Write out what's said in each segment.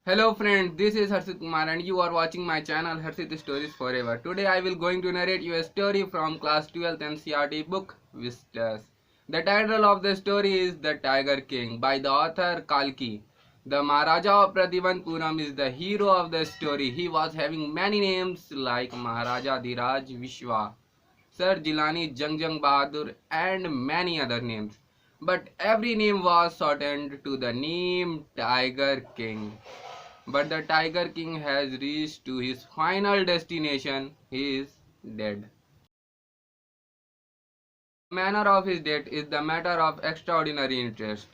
Hello friends, this is Harshit Kumar and you are watching my channel Harshit Stories Forever. Today I will going to narrate you a story from class 12th NCERT book Vistas. The title of the story is The Tiger King by the author Kalki. The Maharaja of Pratibandhupuram is the hero of the story. He was having many names like Maharaja Dhiraj Vishwa, Sir Jilani Jung Bahadur and many other names. But every name was shortened to the name Tiger King. But the Tiger King has reached to his final destination. He is dead. The manner of his death is the matter of extraordinary interest.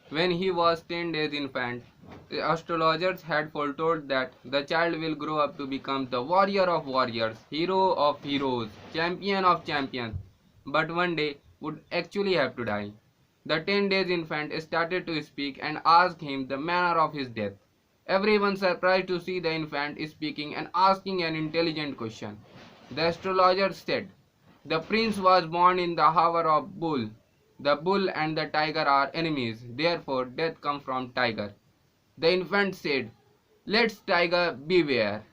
When he was 10 days infant, the astrologers had foretold that the child will grow up to become the warrior of warriors, hero of heroes, champion of champions, but one day would actually have to die. The 10 days infant started to speak and asked him the manner of his death. Everyone surprised to see the infant speaking and asking an intelligent question. The astrologer said, the prince was born in the hour of bull. The bull and the tiger are enemies, therefore death comes from tiger. The infant said, let's tiger beware.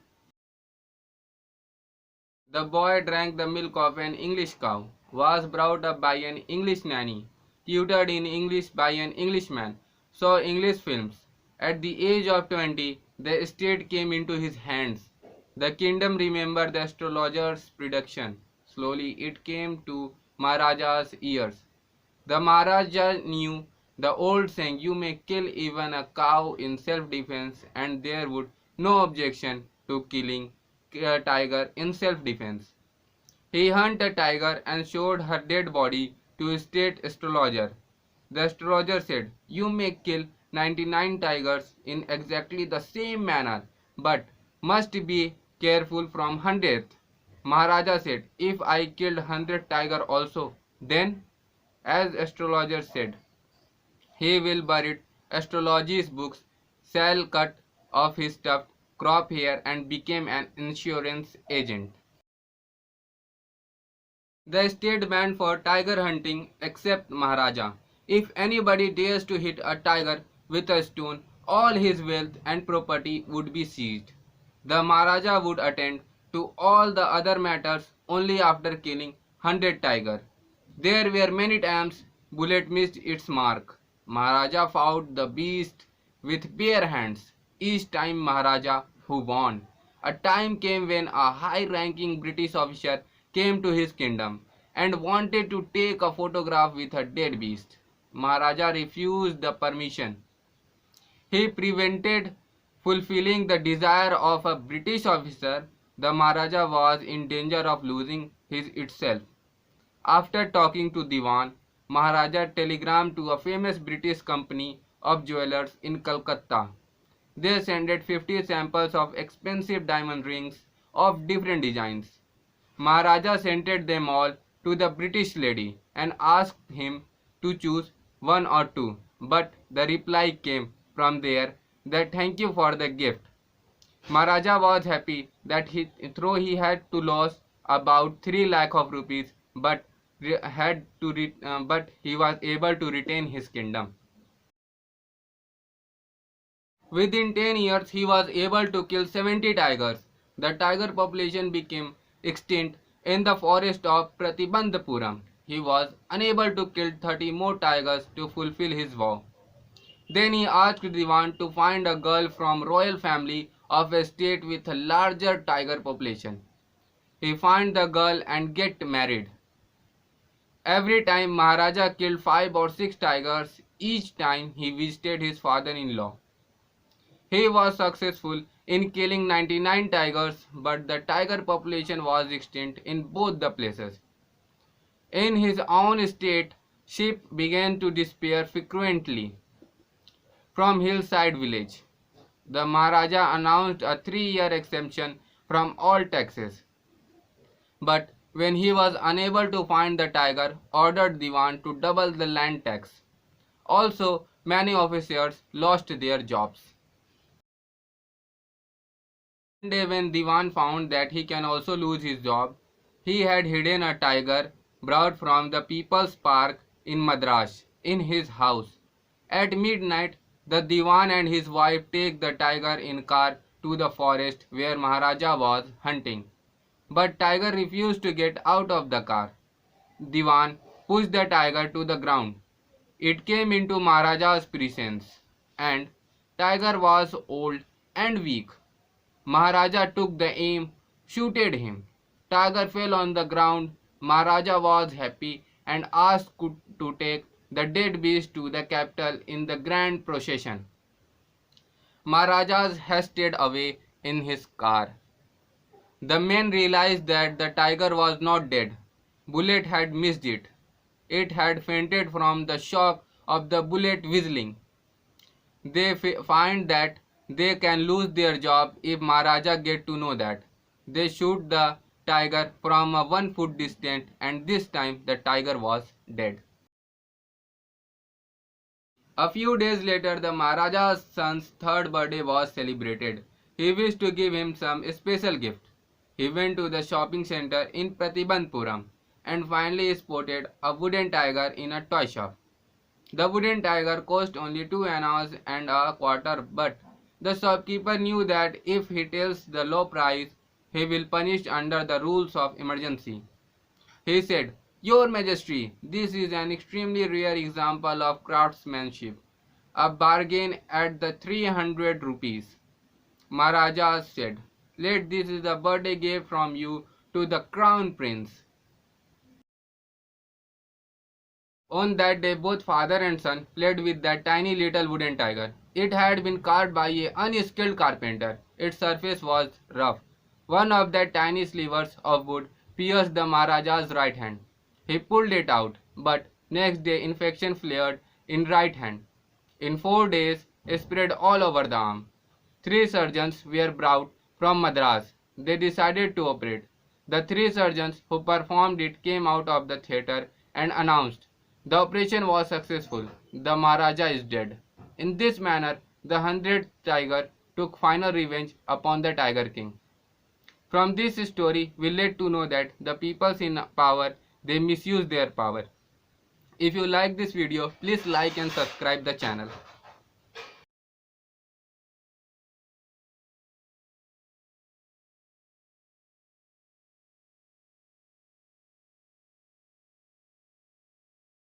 The boy drank the milk of an English cow, was brought up by an English nanny, tutored in English by an Englishman, saw English films. At the age of 20, the estate came into his hands. The kingdom remembered the astrologer's prediction. Slowly it came to Maharaja's ears. The Maharaja knew the old saying, you may kill even a cow in self-defense and there would no objection to killing a tiger in self-defense. He hunted a tiger and showed her dead body to a state astrologer. The astrologer said, you may kill 99 tigers in exactly the same manner, but must be careful from 100th. Maharaja said, if I killed 100 tiger also, then, as astrologer said, he will bury astrology's books, shall cut off his tuft, crop hair and became an insurance agent. The state banned for tiger hunting except Maharaja. If anybody dares to hit a tiger with a stone, all his wealth and property would be seized. The Maharaja would attend to all the other matters only after killing 100 tiger. There were many times bullet missed its mark. Maharaja fought the beast with bare hands. Each time Maharaja who won. A time came when a high-ranking British officer came to his kingdom and wanted to take a photograph with a dead beast. Maharaja refused the permission. He prevented fulfilling the desire of a British officer. The Maharaja was in danger of losing his itself. After talking to Diwan, Maharaja telegrammed to a famous British company of jewelers in Calcutta. They sent 50 samples of expensive diamond rings of different designs. Maharaja sent them all to the British lady and asked him to choose one or two, but the reply came from there that thank you for the gift. Maharaja was happy that though he had to lose about 3 lakh of rupees, but but he was able to retain his kingdom. Within 10 years, he was able to kill 70 tigers. The tiger population became extinct in the forest of Pratibandhupuram. He was unable to kill 30 more tigers to fulfill his vow. Then he asked Diwan to find a girl from royal family of a state with a larger tiger population. He find the girl and get married. Every time Maharaja killed 5 or 6 tigers, each time he visited his father-in-law. He was successful in killing 99 tigers, but the tiger population was extinct in both the places. In his own state, sheep began to disappear frequently from hillside village. The Maharaja announced a 3-year exemption from all taxes. But when he was unable to find the tiger, ordered Diwan to double the land tax. Also, many officers lost their jobs. One day when Diwan found that he can also lose his job, he had hidden a tiger brought from the People's Park in Madras in his house. At midnight, The Diwan and his wife take the tiger in car to the forest where Maharaja was hunting. But tiger refused to get out of the car. Diwan pushed the tiger to the ground. It came into Maharaja's presence, and tiger was old and weak. Maharaja took the aim, shooted him. Tiger fell on the ground. Maharaja was happy and asked to take the dead beast to the capital in the grand procession. Maharaja hasted away in his car. The men realized that the tiger was not dead. Bullet had missed it. It had fainted from the shock of the bullet whistling. They find that they can lose their job if Maharaja get to know that. They shoot the tiger from a 1 foot distance, and this time the tiger was dead. A few days later, the Maharaja's son's third birthday was celebrated. He wished to give him some special gift. He went to the shopping center in Pratibandpuram and finally spotted a wooden tiger in a toy shop. The wooden tiger cost only 2 annas and a quarter, but the shopkeeper knew that if he tells the low price, he will punish under the rules of emergency. He said, "Your Majesty, this is an extremely rare example of craftsmanship. A bargain at the 300 rupees. Maharaja said, "Let this is the birthday gift from you to the crown prince." On that day, both father and son played with that tiny little wooden tiger. It had been carved by an unskilled carpenter. Its surface was rough. One of the tiny slivers of wood pierced the Maharaja's right hand. He pulled it out, but next day infection flared in right hand. In 4 days, it spread all over the arm. 3 surgeons were brought from Madras. They decided to operate. The 3 surgeons who performed it came out of the theatre and announced, "The operation was successful. The Maharaja is dead." In this manner, the 100th tiger took final revenge upon the Tiger King. From this story, we let to know that the peoples in power, they misuse their power. If you like this video, please like and subscribe the channel.